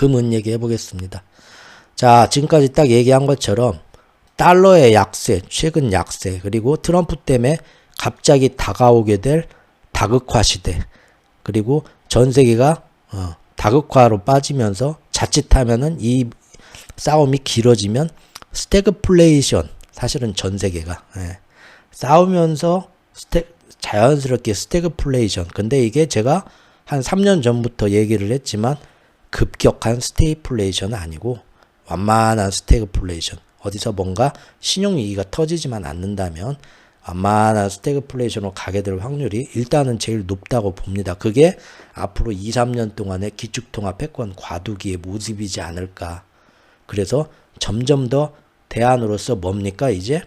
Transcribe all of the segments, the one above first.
금, 은 얘기해 보겠습니다. 자, 지금까지 딱 얘기한 것처럼 달러의 약세, 최근 약세, 그리고 트럼프 때문에 갑자기 다가오게 될 다극화 시대, 그리고 전 세계가 다극화로 빠지면서 자칫하면은 이 싸움이 길어지면 스태그플레이션, 사실은 전 세계가 싸우면서 자연스럽게 스태그플레이션, 근데 이게 제가 한 3년 전부터 얘기를 했지만 급격한 스테이플레이션은 아니고 완만한 스태그플레이션, 어디서 뭔가 신용위기가 터지지만 않는다면 완만한 스태그플레이션으로 가게 될 확률이 일단은 제일 높다고 봅니다. 그게 앞으로 2, 3년 동안의 기축통화 패권 과두기의 모습이지 않을까. 그래서 점점 더 대안으로서 뭡니까? 이제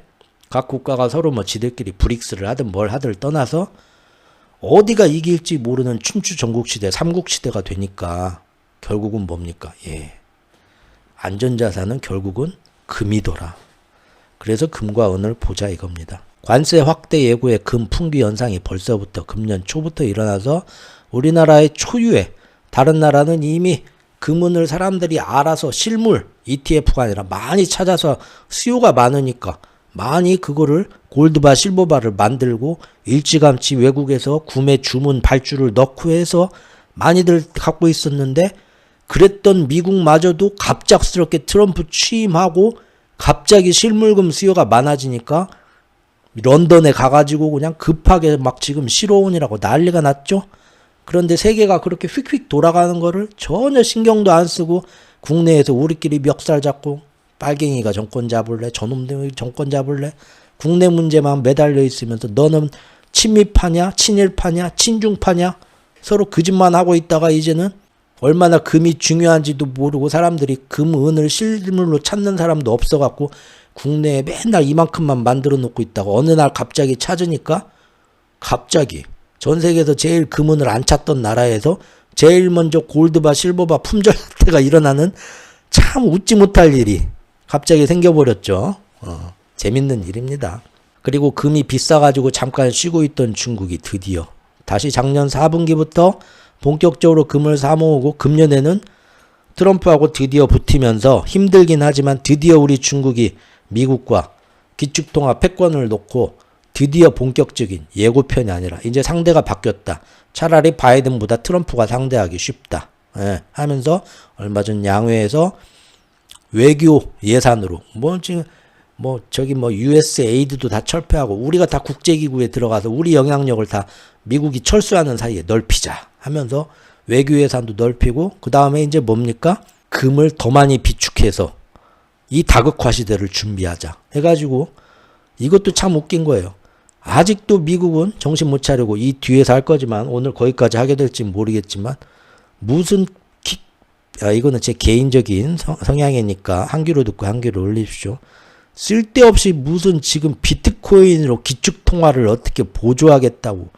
각 국가가 서로 뭐 지들끼리 브릭스를 하든 뭘 하든 떠나서 어디가 이길지 모르는 춘추 전국시대, 삼국시대가 되니까 결국은 뭡니까? 안전자산은 결국은 금이더라. 그래서 금과 은을 보자 이겁니다. 관세 확대 예고의 금 풍기 현상이 벌써부터 금년 초부터 일어나서 우리나라의 초유의, 다른 나라는 이미 금은을 사람들이 알아서 실물 ETF가 아니라 많이 찾아서 수요가 많으니까 많이 그거를 골드바 실버바를 만들고 일찌감치 외국에서 구매 주문 발주를 넣고 해서 많이들 갖고 있었는데, 그랬던 미국마저도 갑작스럽게 트럼프 취임하고 갑자기 실물금 수요가 많아지니까 런던에 가가지고 그냥 급하게 막 지금 실어온이라고 난리가 났죠. 그런데 세계가 그렇게 휙휙 돌아가는 거를 전혀 신경도 안 쓰고 국내에서 우리끼리 멱살 잡고 빨갱이가 정권 잡을래, 저놈들이 정권 잡을래, 국내 문제만 매달려 있으면서 너는 친미파냐, 친일파냐, 친중파냐 서로 그 짓만 하고 있다가 이제는 얼마나 금이 중요한지도 모르고 사람들이 금, 은을 실물로 찾는 사람도 없어갖고 국내에 맨날 이만큼만 만들어 놓고 있다가 어느 날 갑자기 찾으니까 갑자기 전 세계에서 제일 금, 은을 안 찾던 나라에서 제일 먼저 골드바, 실버바 품절 사태가 일어나는 참 웃지 못할 일이 갑자기 생겨버렸죠. 재밌는 일입니다. 그리고 금이 비싸가지고 잠깐 쉬고 있던 중국이 드디어 다시 작년 4분기부터 본격적으로 금을 사모으고 금년에는 트럼프하고 드디어 붙으면서 힘들긴 하지만 드디어 우리 중국이 미국과 기축통화 패권을 놓고 드디어 본격적인 예고편이 아니라 이제 상대가 바뀌었다. 차라리 바이든보다 트럼프가 상대하기 쉽다. 하면서 얼마 전 양회에서 외교 예산으로 USAID도 다 철폐하고 우리가 다 국제기구에 들어가서 우리 영향력을 다 미국이 철수하는 사이에 넓히자 하면서 외교 예산도 넓히고, 그 다음에 이제 뭡니까? 금을 더 많이 비축해서 이 다극화 시대를 준비하자 해가지고, 이것도 참 웃긴 거예요. 아직도 미국은 정신 못 차리고 이 뒤에서 할 거지만 오늘 거기까지 하게 될지 모르겠지만 무슨 이거는 제 개인적인 성향이니까 한 귀로 듣고 한 귀로 올리십시오. 쓸데없이 무슨 지금 비트코인으로 기축통화를 어떻게 보조하겠다고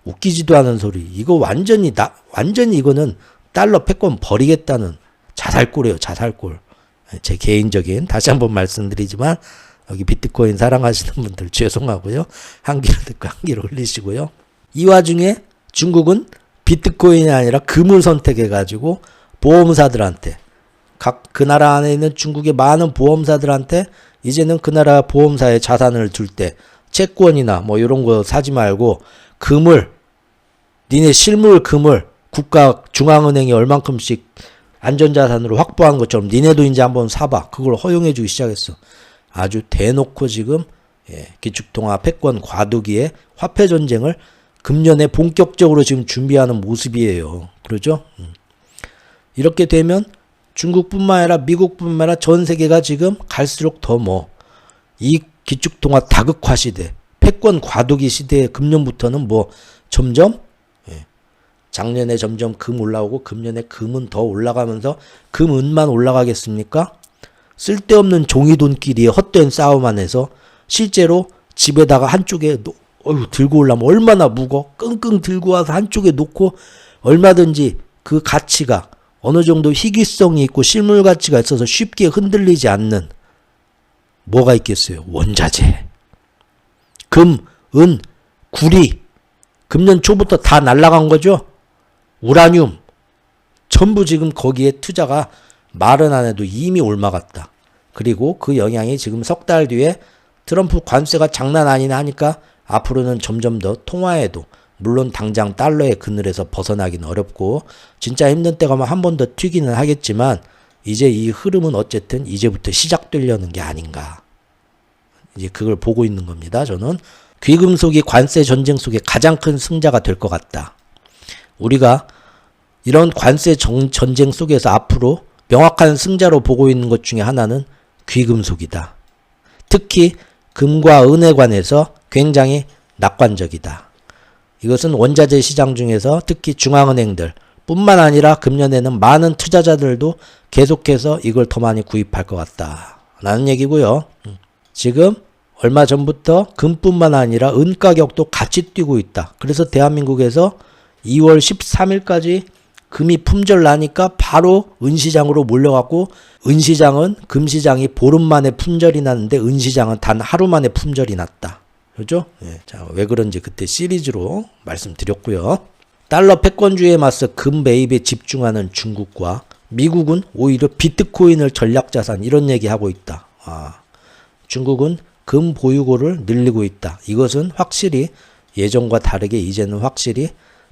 웃기지도 않은 소리. 이거 완전히 이거는 달러 패권 버리겠다는 자살골이에요. 자살골. 제 개인적인, 다시 한번 말씀드리지만 여기 비트코인 사랑하시는 분들 죄송하고요. 한 귀로 듣고 한 귀로 올리시고요. 이 와중에 중국은 비트코인이 아니라 금을 선택해가지고 보험사들한테, 그 나라 안에 있는 중국의 많은 보험사들한테 이제는 그 나라 보험사에 자산을 둘 때 채권이나 이런 거 사지 말고 니네 실물 금을 국가 중앙은행이 얼만큼씩 안전자산으로 확보한 것처럼 니네도 이제 한번 사봐. 그걸 허용해주기 시작했어. 아주 대놓고 지금 기축통화 패권 과두기의 화폐전쟁을 금년에 본격적으로 지금 준비하는 모습이에요. 그러죠? 이렇게 되면 중국뿐만 아니라 미국뿐만 아니라 전 세계가 지금 갈수록 더 이 기축통화 다극화 시대, 패권 과두기 시대의 금년부터는 점점 작년에 점점 금 올라오고 금년에 금은 더 올라가면서 금, 은만 올라가겠습니까? 쓸데없는 종이돈끼리의 헛된 싸움 안에서 실제로 집에다가 한쪽에 들고 올라면 얼마나 무거워? 끙끙 들고 와서 한쪽에 놓고 얼마든지 그 가치가 어느 정도 희귀성이 있고 실물 가치가 있어서 쉽게 흔들리지 않는 뭐가 있겠어요? 원자재. 금, 은, 구리. 금년 초부터 다 날라간 거죠? 우라늄. 전부 지금 거기에 투자가 말은 안 해도 이미 올라갔다. 그리고 그 영향이 지금 석 달 뒤에 트럼프 관세가 장난 아니나 하니까 앞으로는 점점 더 통화에도 물론 당장 달러의 그늘에서 벗어나기는 어렵고 진짜 힘든 때가 오면 한 번 더 튀기는 하겠지만 이제 이 흐름은 어쨌든 이제부터 시작되려는 게 아닌가. 이제 그걸 보고 있는 겁니다. 저는 귀금속이 관세 전쟁 속에 가장 큰 승자가 될 것 같다. 우리가 이런 관세 전쟁 속에서 앞으로 명확한 승자로 보고 있는 것 중에 하나는 귀금속이다. 특히 금과 은에 관해서 굉장히 낙관적이다. 이것은 원자재 시장 중에서 특히 중앙은행들 뿐만 아니라 금년에는 많은 투자자들도 계속해서 이걸 더 많이 구입할 것 같다. 라는 얘기고요. 지금 얼마 전부터 금뿐만 아니라 은 가격도 같이 뛰고 있다. 그래서 대한민국에서 2월 13일까지 금이 품절 나니까 바로 은시장으로 몰려갔고 은시장은 금시장이 보름 만에 품절이 났는데 은시장은 단 하루 만에 품절이 났다. 그죠? 네, 자, 왜 그런지 그때 시리즈로 말씀드렸고요. 달러 패권주의에 맞서 금 매입에 집중하는 중국과 미국은 오히려 비트코인을 전략자산 이런 얘기하고 있다. 중국은 금 보유고를 늘리고 있다. 이것은 확실히 예전과 다르게 이제는 확실히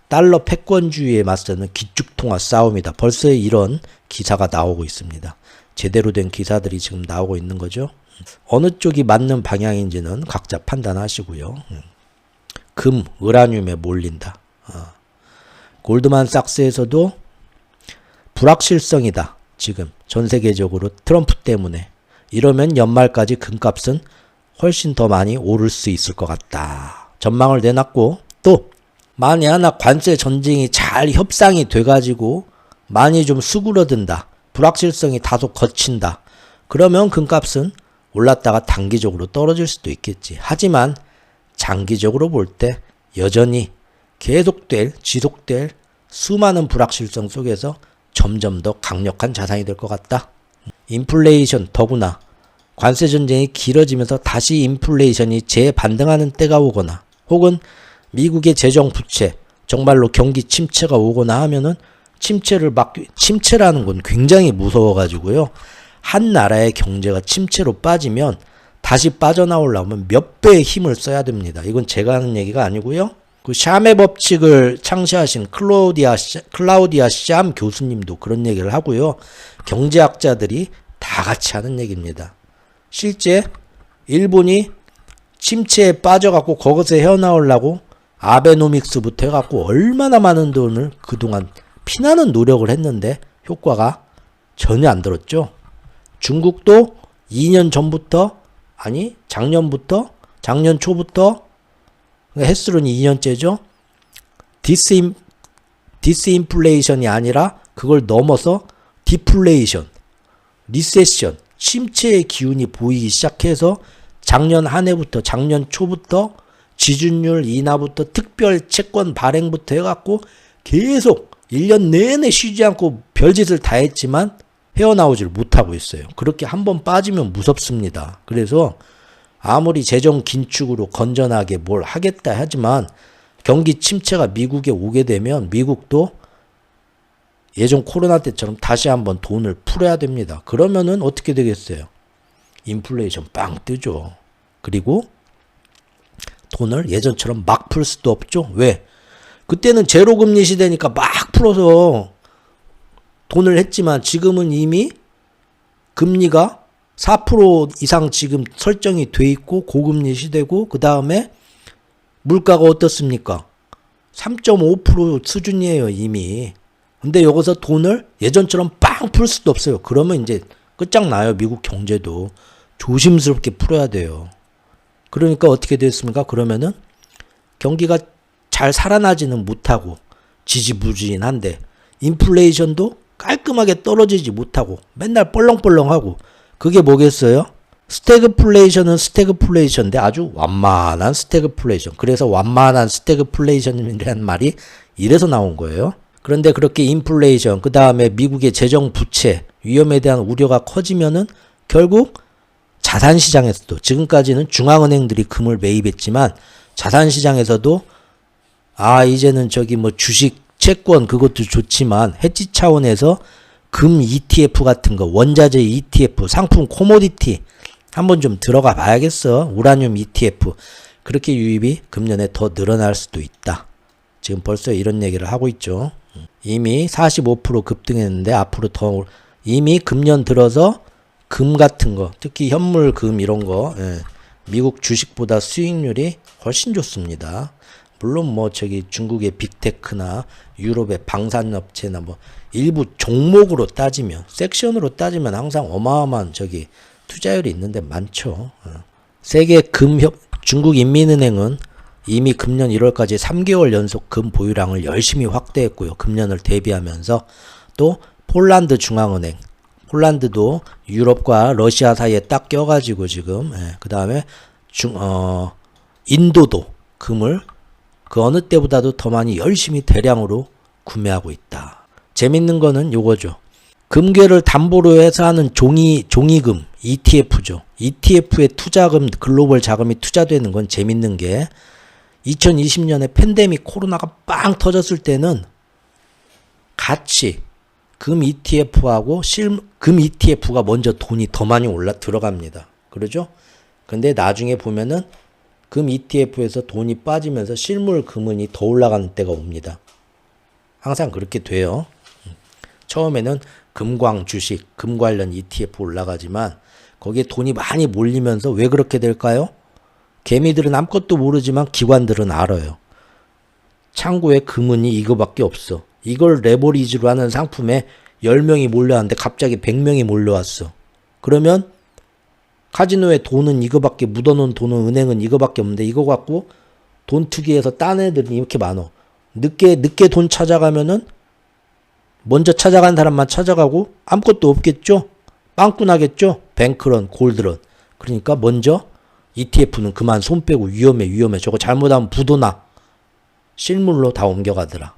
달러 패권주의에 맞서는 기축통화 싸움이다. 벌써 이런 기사가 나오고 있습니다. 제대로 된 기사들이 지금 나오고 있는 거죠. 어느 쪽이 맞는 방향인지는 각자 판단하시고요. 금, 우라늄에 몰린다. 골드만삭스에서도 불확실성이다. 지금 전 세계적으로 트럼프 때문에. 이러면 연말까지 금값은 훨씬 더 많이 오를 수 있을 것 같다. 전망을 내놨고 또 만에 하나 관세 전쟁이 잘 협상이 돼가지고 많이 좀 수그러든다. 불확실성이 다소 거친다. 그러면 금값은 올랐다가 단기적으로 떨어질 수도 있겠지. 하지만 장기적으로 볼 때 여전히 지속될 수많은 불확실성 속에서 점점 더 강력한 자산이 될 것 같다. 인플레이션 더구나 관세 전쟁이 길어지면서 다시 인플레이션이 재반등하는 때가 오거나 혹은 미국의 재정 부채 정말로 경기 침체가 오거나 하면은 침체라는 건 굉장히 무서워가지고요. 한 나라의 경제가 침체로 빠지면 다시 빠져나오려면 몇 배의 힘을 써야 됩니다. 이건 제가 하는 얘기가 아니고요. 그 샴의 법칙을 창시하신 클라우디아 샴 교수님도 그런 얘기를 하고요. 경제학자들이 다 같이 하는 얘기입니다. 실제 일본이 침체에 빠져갖고 거기서 헤어나오려고 아베노믹스부터 해갖고 얼마나 많은 돈을 그동안 피나는 노력을 했는데 효과가 전혀 안 들었죠. 중국도 2년 전부터 작년 초부터 햇수론이 2년째죠. 디스인플레이션이 아니라 그걸 넘어서 디플레이션, 리세션, 침체의 기운이 보이기 시작해서 작년 초부터 지준율 인하부터 특별 채권 발행부터 해갖고 계속 1년 내내 쉬지 않고 별짓을 다 했지만 헤어나오질 못하고 있어요. 그렇게 한번 빠지면 무섭습니다. 그래서 아무리 재정 긴축으로 건전하게 뭘 하겠다 하지만 경기 침체가 미국에 오게 되면 미국도 예전 코로나 때처럼 다시 한번 돈을 풀어야 됩니다. 그러면은 어떻게 되겠어요? 인플레이션 빵 뜨죠. 그리고 돈을 예전처럼 막 풀 수도 없죠. 왜? 그때는 제로금리 시대니까 막 풀어서 돈을 했지만 지금은 이미 금리가 4% 이상 지금 설정이 돼 있고 고금리 시대고 그 다음에 물가가 어떻습니까? 3.5% 수준이에요 이미. 근데 여기서 돈을 예전처럼 빵 풀 수도 없어요. 그러면 이제 끝장나요. 미국 경제도. 조심스럽게 풀어야 돼요. 그러니까 어떻게 됐습니까? 그러면은 경기가 잘 살아나지는 못하고 지지부진한데 인플레이션도 깔끔하게 떨어지지 못하고 맨날 뻘렁뻘렁하고 그게 뭐겠어요? 스태그플레이션은 스태그플레이션인데 아주 완만한 스태그플레이션. 그래서 완만한 스태그플레이션이라는 말이 이래서 나온 거예요. 그런데 그렇게 인플레이션, 그 다음에 미국의 재정 부채 위험에 대한 우려가 커지면은 결국 자산시장에서도 지금까지는 중앙은행들이 금을 매입했지만 자산시장에서도 이제는 주식 채권 그것도 좋지만 헤지 차원에서 금 ETF 같은 거, 원자재 ETF, 상품 코모디티 한번 좀 들어가 봐야겠어. 우라늄 ETF. 그렇게 유입이 금년에 더 늘어날 수도 있다. 지금 벌써 이런 얘기를 하고 있죠. 이미 45% 급등했는데 앞으로 더 이미 금년 들어서 금 같은 거, 특히 현물 금 이런 거, 미국 주식보다 수익률이 훨씬 좋습니다. 물론 뭐 저기 중국의 빅테크나 유럽의 방산업체나 뭐 일부 종목으로 따지면, 섹션으로 따지면 항상 어마어마한 저기 투자율이 있는데 많죠. 세계 중국인민은행은 이미 금년 1월까지 3개월 연속 금 보유량을 열심히 확대했고요. 금년을 대비하면서 또 폴란드 중앙은행, 폴란드도 유럽과 러시아 사이에 딱 껴가지고 지금, 그 다음에 인도도 금을 그 어느 때보다도 더 많이 열심히 대량으로 구매하고 있다. 재밌는 거는 요거죠. 금괴를 담보로 해서 하는 종이금 ETF죠. ETF에 투자금, 글로벌 자금이 투자되는 건 재밌는 게 2020년에 팬데믹 코로나가 빵 터졌을 때는 같이 금 ETF하고 금 ETF가 먼저 돈이 더 많이 들어갑니다. 그러죠? 근데 나중에 보면은 금 ETF에서 돈이 빠지면서 실물 금은이 더 올라가는 때가 옵니다. 항상 그렇게 돼요. 처음에는 금광 주식, 금 관련 ETF 올라가지만 거기에 돈이 많이 몰리면서 왜 그렇게 될까요? 개미들은 아무것도 모르지만 기관들은 알아요. 창고에 금은이 이거밖에 없어. 이걸 레버리지로 하는 상품에 10명이 몰려왔는데 갑자기 100명이 몰려왔어. 그러면 카지노에 돈은 이거밖에, 묻어놓은 돈은 은행은 이거밖에 없는데 이거 갖고 돈 투기해서 딴 애들이 이렇게 많어. 늦게 돈 찾아가면은 먼저 찾아간 사람만 찾아가고 아무것도 없겠죠? 빵꾸나겠죠? 뱅크런, 골드런. 그러니까 먼저 ETF는 그만 손 빼고 위험해. 저거 잘못하면 부도나. 실물로 다 옮겨가더라.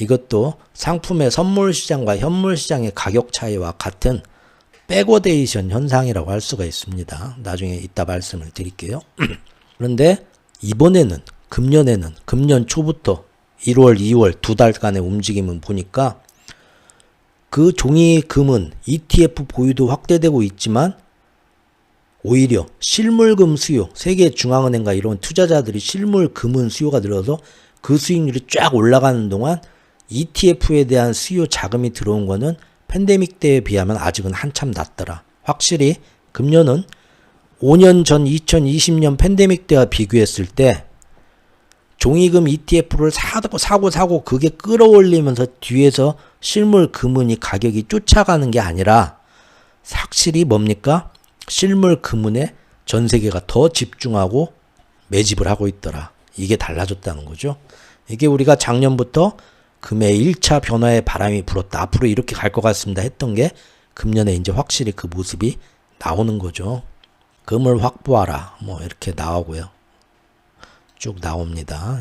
이것도 상품의 선물 시장과 현물 시장의 가격 차이와 같은 백워데이션 현상이라고 할 수가 있습니다. 나중에 이따 말씀을 드릴게요. 그런데 이번에는 금년 초부터 1월, 2월 두 달간의 움직임은 보니까 그 종이금은 ETF 보유도 확대되고 있지만 오히려 실물금 수요, 세계 중앙은행과 이런 투자자들이 실물금은 수요가 늘어서 그 수익률이 쫙 올라가는 동안 ETF에 대한 수요 자금이 들어온 거는 팬데믹 때에 비하면 아직은 한참 낮더라. 확실히 금년은 5년 전 2020년 팬데믹 때와 비교했을 때 종이금 ETF를 사고 그게 끌어올리면서 뒤에서 실물 금은이 가격이 쫓아가는 게 아니라 확실히 뭡니까? 실물 금은에 전 세계가 더 집중하고 매집을 하고 있더라. 이게 달라졌다는 거죠. 이게 우리가 작년부터 금의 1차 변화의 바람이 불었다. 앞으로 이렇게 갈 것 같습니다. 했던 게 금년에 이제 확실히 그 모습이 나오는 거죠. 금을 확보하라. 뭐 이렇게 나오고요. 쭉 나옵니다.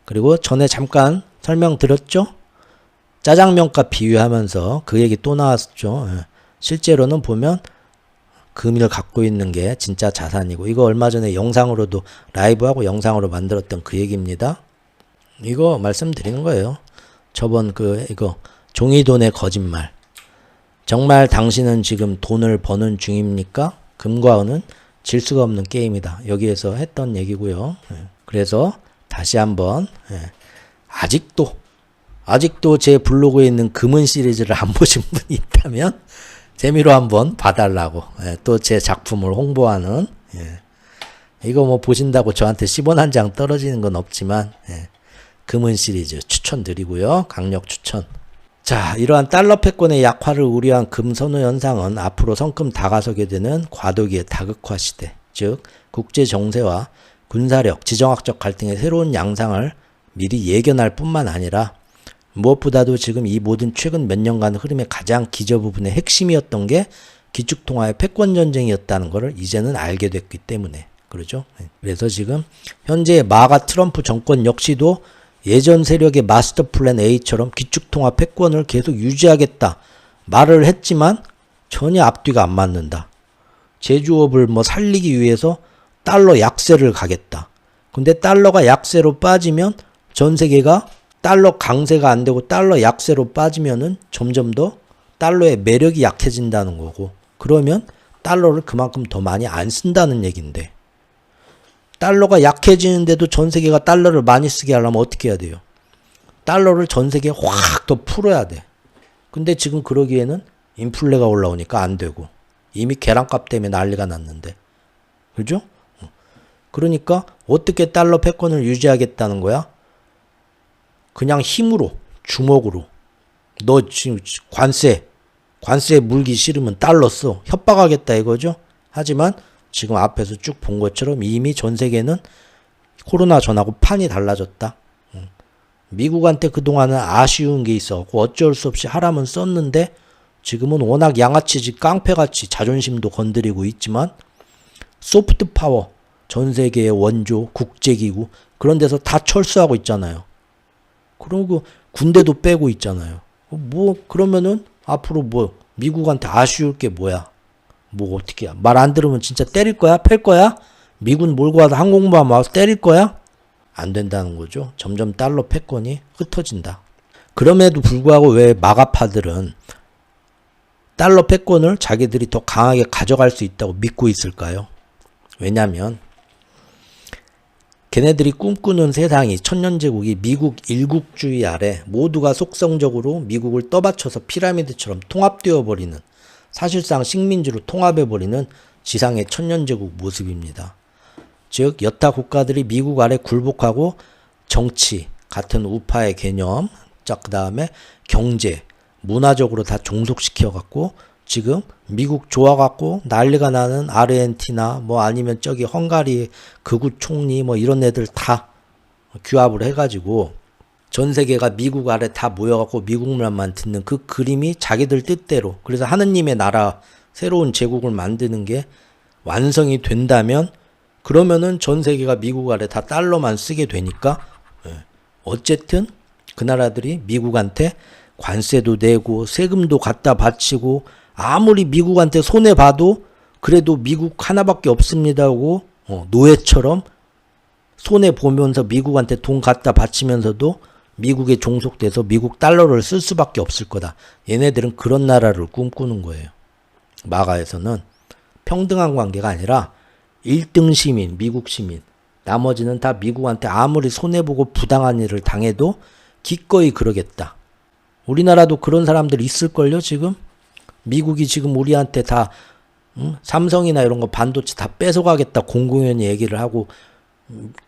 그리고 전에 잠깐 설명드렸죠? 짜장면값 비유하면서 그 얘기 또 나왔죠. 실제로는 보면 금을 갖고 있는 게 진짜 자산이고, 이거 얼마 전에 영상으로도 라이브하고 영상으로 만들었던 그 얘기입니다. 이거 말씀드리는 거예요. 저번 이거 종이돈의 거짓말. 정말 당신은 지금 돈을 버는 중입니까? 금과 은은 질 수가 없는 게임이다. 여기에서 했던 얘기고요. 그래서 다시 한번 아직도 제 블로그에 있는 금은 시리즈를 안 보신 분이 있다면 재미로 한번 봐달라고, 또 제 작품을 홍보하는, 이거 뭐 보신다고 저한테 10원 한 장 떨어지는 건 없지만 금은 시리즈 추천드리고요. 강력 추천. 자, 이러한 달러 패권의 약화를 우려한 금 선호 현상은 앞으로 성큼 다가서게 되는 과도기의 다극화 시대, 즉 국제 정세와 군사력, 지정학적 갈등의 새로운 양상을 미리 예견할 뿐만 아니라 무엇보다도 지금 이 모든 최근 몇 년간 흐름의 가장 기저 부분의 핵심이었던 게 기축통화의 패권 전쟁이었다는 것을 이제는 알게 됐기 때문에 그러죠. 그래서 지금 현재 마가 트럼프 정권 역시도 예전 세력의 마스터 플랜 A처럼 기축통화 패권을 계속 유지하겠다 말을 했지만 전혀 앞뒤가 안 맞는다. 제조업을 뭐 살리기 위해서 달러 약세를 가겠다. 근데 달러가 약세로 빠지면 전 세계가 달러 강세가 안 되고 달러 약세로 빠지면은 점점 더 달러의 매력이 약해진다는 거고, 그러면 달러를 그만큼 더 많이 안 쓴다는 얘긴데, 달러가 약해지는데도 전 세계가 달러를 많이 쓰게 하려면 어떻게 해야 돼요? 달러를 전 세계에 확 더 풀어야 돼. 근데 지금 그러기에는 인플레가 올라오니까 안 되고, 이미 계란값 때문에 난리가 났는데, 그죠? 그러니까 어떻게 달러 패권을 유지하겠다는 거야? 그냥 힘으로, 주먹으로. 너 지금 관세 물기 싫으면 달러 써. 협박하겠다 이거죠? 하지만 지금 앞에서 쭉 본 것처럼 이미 전 세계는 코로나 전하고 판이 달라졌다. 미국한테 그동안은 아쉬운 게 있었고 어쩔 수 없이 하라면 썼는데, 지금은 워낙 양아치지 깡패같이 자존심도 건드리고 있지만 소프트 파워, 전 세계의 원조, 국제기구 그런 데서 다 철수하고 있잖아요. 그리고 군대도 빼고 있잖아요. 뭐 그러면은 앞으로 뭐 미국한테 아쉬울 게 뭐야? 뭐 어떻게 말 안 들으면 진짜 때릴 거야? 팰 거야? 미군 몰고 와서 항공모함 와서 때릴 거야? 안 된다는 거죠. 점점 달러 패권이 흩어진다. 그럼에도 불구하고 왜 마가파들은 달러 패권을 자기들이 더 강하게 가져갈 수 있다고 믿고 있을까요? 왜냐하면 걔네들이 꿈꾸는 세상이, 천년제국이 미국 일국주의 아래 모두가 속성적으로 미국을 떠받쳐서 피라미드처럼 통합되어 버리는, 사실상 식민지로 통합해버리는 지상의 천년제국 모습입니다. 즉 여타 국가들이 미국 아래 굴복하고 정치, 같은 우파의 개념, 그 다음에 경제, 문화적으로 다 종속시켜갖고 지금 미국 좋아갖고 난리가 나는 아르헨티나 뭐 아니면 저기 헝가리 극우 총리 뭐 이런 애들 다 규합을 해가지고 전 세계가 미국 아래 다 모여갖고 미국 말만 듣는 그 그림이 자기들 뜻대로, 그래서 하느님의 나라 새로운 제국을 만드는 게 완성이 된다면, 그러면은 전 세계가 미국 아래 다 달러만 쓰게 되니까 어쨌든 그 나라들이 미국한테 관세도 내고 세금도 갖다 바치고, 아무리 미국한테 손해봐도 그래도 미국 하나밖에 없습니다 하고 노예처럼 손해보면서 미국한테 돈 갖다 바치면서도 미국에 종속돼서 미국 달러를 쓸 수밖에 없을 거다. 얘네들은 그런 나라를 꿈꾸는 거예요. 마가에서는 평등한 관계가 아니라 1등 시민, 미국 시민, 나머지는 다 미국한테 아무리 손해보고 부당한 일을 당해도 기꺼이 그러겠다. 우리나라도 그런 사람들 있을걸요 지금? 미국이 지금 우리한테 다 삼성이나 이런 거 반도체 다 뺏어가겠다 공공연히 얘기를 하고,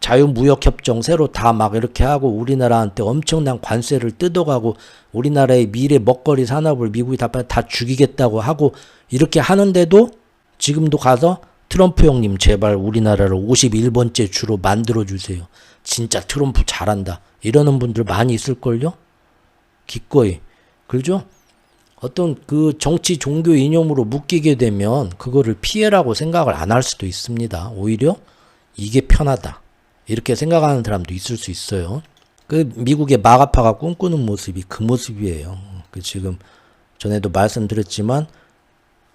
자유무역협정 새로 다 막 이렇게 하고 우리나라한테 엄청난 관세를 뜯어가고 우리나라의 미래 먹거리 산업을 미국이 다 죽이겠다고 하고 이렇게 하는데도 지금도 가서 트럼프 형님 제발 우리나라를 51번째 주로 만들어주세요. 진짜 트럼프 잘한다. 이러는 분들 많이 있을걸요? 기꺼이. 그죠? 어떤 그 정치 종교 이념으로 묶이게 되면 그거를 피해라고 생각을 안 할 수도 있습니다. 오히려 이게 편하다. 이렇게 생각하는 사람도 있을 수 있어요. 그 미국의 마가파가 꿈꾸는 모습이 그 모습이에요. 그 지금 전에도 말씀드렸지만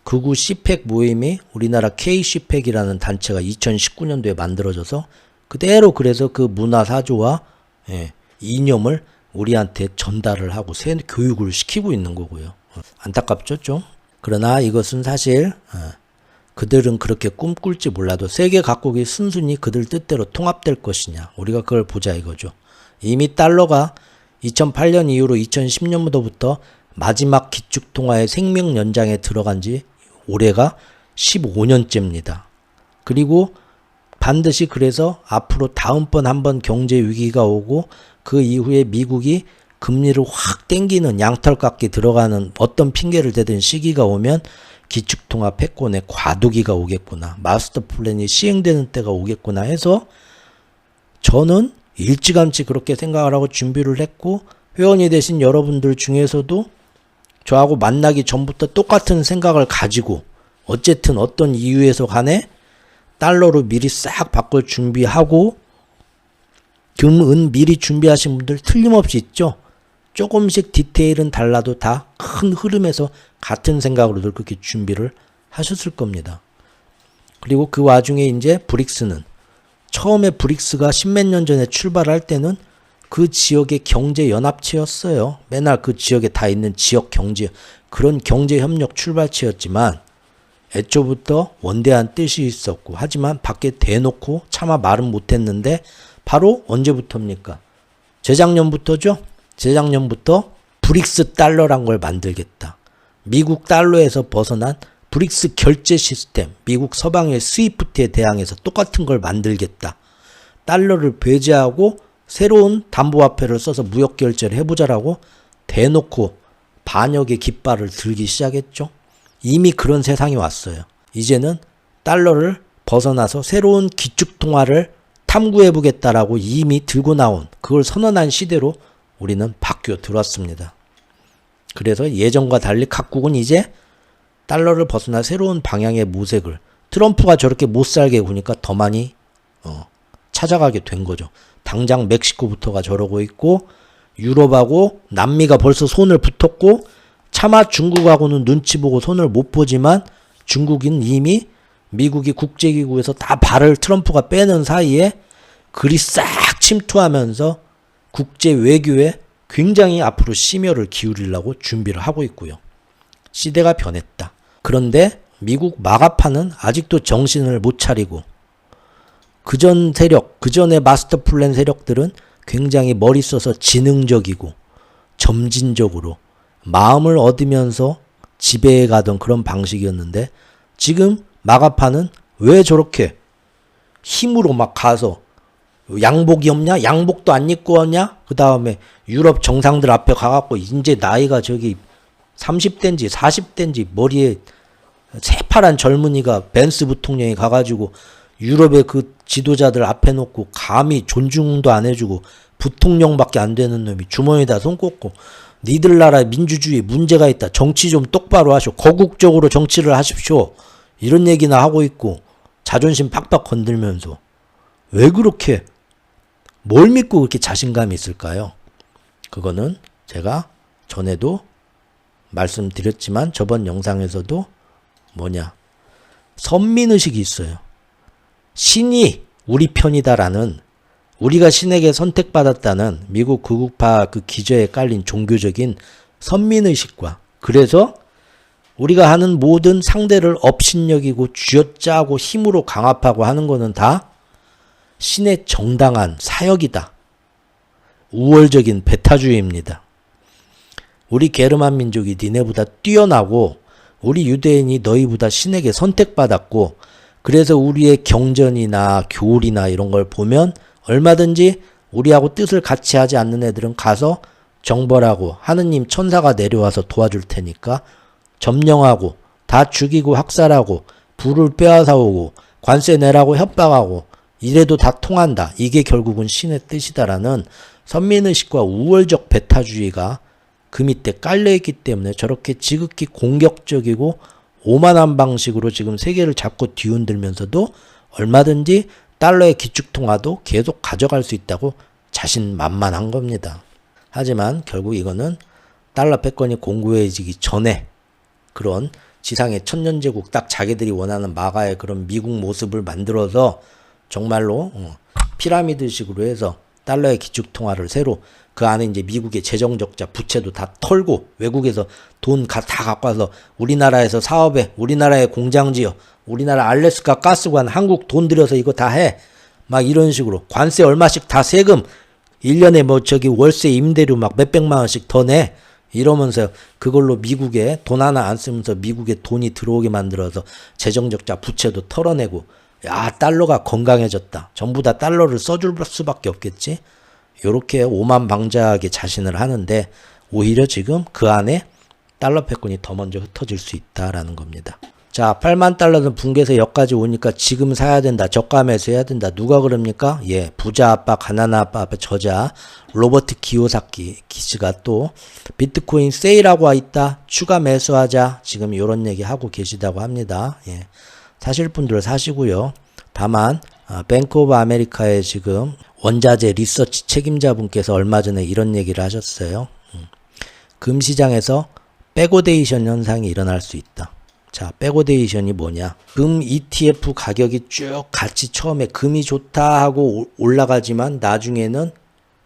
극우 시팩 모임이 우리나라 K-시팩이라는 단체가 2019년도에 만들어져서 그대로 그래서 그 문화 사조와 이념을 우리한테 전달을 하고 새 교육을 시키고 있는 거고요. 안타깝죠 좀. 그러나 이것은 사실 그들은 그렇게 꿈꿀지 몰라도 세계 각국이 순순히 그들 뜻대로 통합될 것이냐, 우리가 그걸 보자 이거죠. 이미 달러가 2008년 이후로 2010년부터 마지막 기축통화의 생명 연장에 들어간 지 올해가 15년째입니다. 그리고 반드시 그래서 앞으로 다음번 한번 경제 위기가 오고 그 이후에 미국이 금리를 확 땡기는 양털깎이 들어가는 어떤 핑계를 대든 시기가 오면 기축통화 패권의 과도기가 오겠구나, 마스터 플랜이 시행되는 때가 오겠구나 해서 저는 일찌감치 그렇게 생각을 하고 준비를 했고, 회원이 되신 여러분들 중에서도 저하고 만나기 전부터 똑같은 생각을 가지고 어쨌든 어떤 이유에서 간에 달러로 미리 싹 바꿀 준비하고, 금은 미리 준비하신 분들 틀림없이 있죠. 조금씩 디테일은 달라도 다 큰 흐름에서 같은 생각으로들 그렇게 준비를 하셨을 겁니다. 그리고 그 와중에 이제 브릭스는 처음에 브릭스가 십몇 년 전에 출발할 때는 그 지역의 경제연합체였어요. 맨날 그 지역에 다 있는 지역 경제, 그런 경제협력 출발체였지만 애초부터 원대한 뜻이 있었고, 하지만 밖에 대놓고 차마 말은 못했는데 바로 언제부터입니까? 재작년부터죠. 재작년부터 브릭스 달러란 걸 만들겠다. 미국 달러에서 벗어난 브릭스 결제 시스템, 미국 서방의 스위프트에 대항해서 똑같은 걸 만들겠다. 달러를 배제하고 새로운 담보화폐를 써서 무역 결제를 해보자라고 대놓고 반역의 깃발을 들기 시작했죠. 이미 그런 세상이 왔어요. 이제는 달러를 벗어나서 새로운 기축통화를 탐구해보겠다라고 이미 들고 나온, 그걸 선언한 시대로 우리는 바뀌어 들었습니다. 그래서 예전과 달리 각국은 이제 달러를 벗어나 새로운 방향의 모색을, 트럼프가 저렇게 못살게 구니까 더 많이 찾아가게 된 거죠. 당장 멕시코부터가 저러고 있고, 유럽하고 남미가 벌써 손을 붙었고, 차마 중국하고는 눈치 보고 손을 못 보지만 중국인 이미 미국이 국제기구에서 다 발을 트럼프가 빼는 사이에 그리 싹 침투하면서 국제 외교에 굉장히 앞으로 심혈을 기울이려고 준비를 하고 있고요. 시대가 변했다. 그런데 미국 마가파는 아직도 정신을 못 차리고, 그전 세력, 그전의 마스터 플랜 세력들은 굉장히 머리 써서 지능적이고 점진적으로 마음을 얻으면서 지배해 가던 그런 방식이었는데, 지금 마가파는 왜 저렇게 힘으로 막 가서 양복이 없냐? 양복도 안 입고 왔냐? 그 다음에 유럽 정상들 앞에 가갖고 이제 나이가 저기 30대인지 40대인지 머리에 새파란 젊은이가 벤스 부통령이 가가지고 유럽의 그 지도자들 앞에 놓고 감히 존중도 안 해주고 부통령밖에 안 되는 놈이 주머니에다 손 꽂고 니들 나라 민주주의 문제가 있다. 정치 좀 똑바로 하시오. 거국적으로 정치를 하십시오. 이런 얘기나 하고 있고 자존심 팍팍 건들면서 왜 그렇게 뭘 믿고 그렇게 자신감이 있을까요? 그거는 제가 전에도 말씀드렸지만 저번 영상에서도 선민의식이 있어요. 신이 우리 편이다라는, 우리가 신에게 선택받았다는 미국 극우파 그 기저에 깔린 종교적인 선민의식과, 그래서 우리가 하는 모든 상대를 업신여기고 쥐어짜고 힘으로 강압하고 하는 거는 다 신의 정당한 사역이다. 우월적인 배타주의입니다. 우리 게르만 민족이 니네보다 뛰어나고 우리 유대인이 너희보다 신에게 선택받았고, 그래서 우리의 경전이나 교리나 이런 걸 보면 얼마든지 우리하고 뜻을 같이 하지 않는 애들은 가서 정벌하고 하느님 천사가 내려와서 도와줄 테니까 점령하고 다 죽이고 학살하고 부를 빼앗아오고 관세 내라고 협박하고 이래도 다 통한다. 이게 결국은 신의 뜻이다라는 선민의식과 우월적 배타주의가 그 밑에 깔려있기 때문에 저렇게 지극히 공격적이고 오만한 방식으로 지금 세계를 잡고 뒤흔들면서도 얼마든지 달러의 기축통화도 계속 가져갈 수 있다고 자신만만한 겁니다. 하지만 결국 이거는 달러 패권이 공고해지기 전에 그런 지상의 천년제국, 딱 자기들이 원하는 마가의 그런 미국 모습을 만들어서 정말로 피라미드식으로 해서 달러의 기축통화를 새로, 그 안에 이제 미국의 재정적자 부채도 다 털고 외국에서 돈 다 갖고 와서 우리나라에서 사업에, 우리나라에 공장 지어, 우리나라 알래스카 가스관 한국 돈 들여서 이거 다 해. 막 이런 식으로 관세 얼마씩 다 세금 1년에 월세 임대료 막 몇백만 원씩 더 내. 이러면서 그걸로 미국에 돈 하나 안 쓰면서 미국에 돈이 들어오게 만들어서 재정적자 부채도 털어내고, 야, 달러가 건강해졌다. 전부 다 달러를 써줄 수밖에 없겠지. 요렇게 오만방자하게 자신을 하는데 오히려 지금 그 안에 달러 패권이 더 먼저 흩어질 수 있다라는 겁니다. 자, 8만 달러는 붕괴해서 여기까지 오니까 지금 사야 된다. 저가 매수해야 된다. 누가 그럽니까? 예, 부자 아빠, 가난한 아빠, 저자 로버트 기요사키가 또 비트코인 세일하고 와 있다. 추가 매수하자. 지금 이런 얘기 하고 계시다고 합니다. 예, 사실 분들 사시고요. 다만 뱅크 오브 아메리카의 지금 원자재 리서치 책임자분께서 얼마 전에 이런 얘기를 하셨어요. 금시장에서 백오데이션 현상이 일어날 수 있다. 자, 백오데이션이 뭐냐? 금 ETF 가격이 쭉 같이 처음에 금이 좋다 하고 올라가지만 나중에는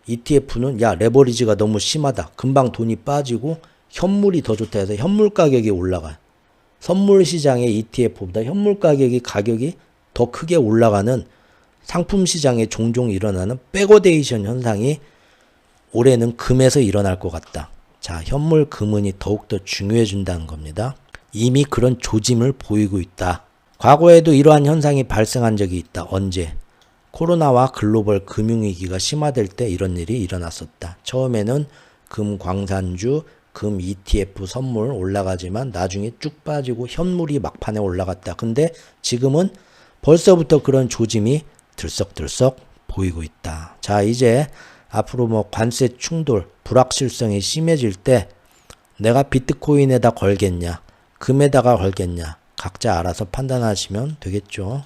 ETF는 야 레버리지가 너무 심하다. 금방 돈이 빠지고 현물이 더 좋다 해서 현물 가격이 올라가요. 선물 시장의 ETF보다 현물 가격이 더 크게 올라가는 상품 시장에 종종 일어나는 백오데이션 현상이 올해는 금에서 일어날 것 같다. 자, 현물 금은이 더욱더 중요해진다는 겁니다. 이미 그런 조짐을 보이고 있다. 과거에도 이러한 현상이 발생한 적이 있다. 언제? 코로나와 글로벌 금융위기가 심화될 때 이런 일이 일어났었다. 처음에는 금 광산주, 금 ETF 선물 올라가지만 나중에 쭉 빠지고 현물이 막판에 올라갔다. 근데 지금은 벌써부터 그런 조짐이 들썩들썩 보이고 있다. 자, 이제 앞으로 뭐 관세 충돌, 불확실성이 심해질 때 내가 비트코인에다 걸겠냐, 금에다가 걸겠냐, 각자 알아서 판단하시면 되겠죠.